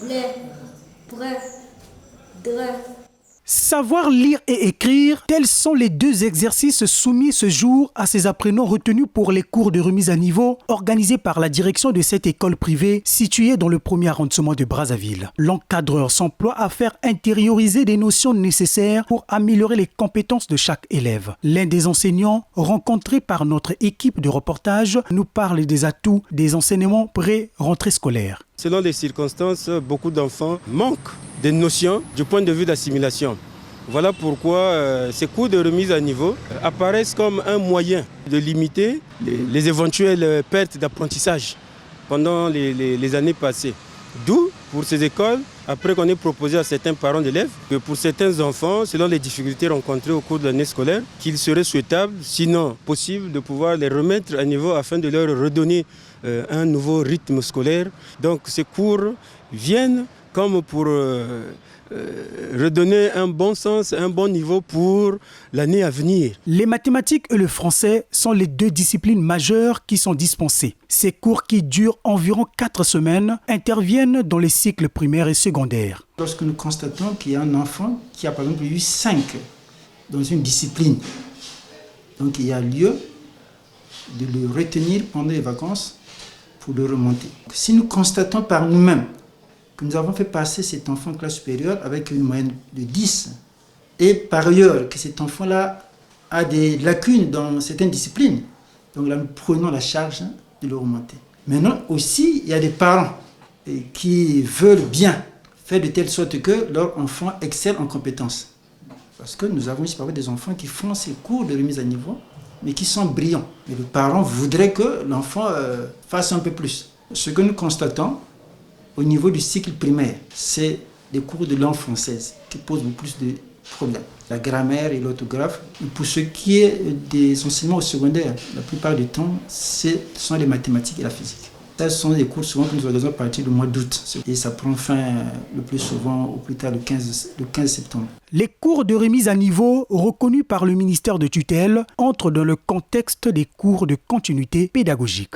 les, bref, dre. Savoir lire et écrire, tels sont les deux exercices soumis ce jour à ces apprenants retenus pour les cours de remise à niveau organisés par la direction de cette école privée située dans le premier arrondissement de Brazzaville. L'encadreur s'emploie à faire intérioriser des notions nécessaires pour améliorer les compétences de chaque élève. L'un des enseignants, rencontré par notre équipe de reportage, nous parle des atouts des enseignements pré-rentrée scolaire. Selon les circonstances, beaucoup d'enfants manquent des notions du point de vue d'assimilation. Voilà pourquoi ces cours de remise à niveau apparaissent comme un moyen de limiter les éventuelles pertes d'apprentissage pendant les années passées. D'où, pour ces écoles, après qu'on ait proposé à certains parents d'élèves que pour certains enfants, selon les difficultés rencontrées au cours de l'année scolaire, qu'il serait souhaitable, sinon possible, de pouvoir les remettre à niveau afin de leur redonner un nouveau rythme scolaire. Donc ces cours viennent comme pour redonner un bon sens, un bon niveau pour l'année à venir. Les mathématiques et le français sont les deux disciplines majeures qui sont dispensées. Ces cours qui durent environ 4 semaines interviennent dans les cycles primaires et secondaires. Lorsque nous constatons qu'il y a un enfant qui a par exemple eu 5 dans une discipline, donc il y a lieu de le retenir pendant les vacances pour le remonter. Si nous constatons par nous-mêmes que nous avons fait passer cet enfant en classe supérieure avec une moyenne de 10, et par ailleurs que cet enfant-là a des lacunes dans certaines disciplines, donc là nous prenons la charge de le remonter. Maintenant aussi, il y a des parents qui veulent bien faire de telle sorte que leur enfant excelle en compétences. Parce que nous avons ici parfois des enfants qui font ces cours de remise à niveau, mais qui sont brillants. Mais le parent voudrait que l'enfant fasse un peu plus. Ce que nous constatons au niveau du cycle primaire, c'est les cours de langue française qui posent beaucoup plus de problèmes. La grammaire et l'orthographe. Pour ce qui est des enseignements au secondaire, la plupart du temps, ce sont les mathématiques et la physique. Ce sont des cours souvent que nous organisons à partir du mois d'août. Et ça prend fin le plus souvent au plus tard le 15 septembre. Les cours de remise à niveau reconnus par le ministère de tutelle entrent dans le contexte des cours de continuité pédagogique.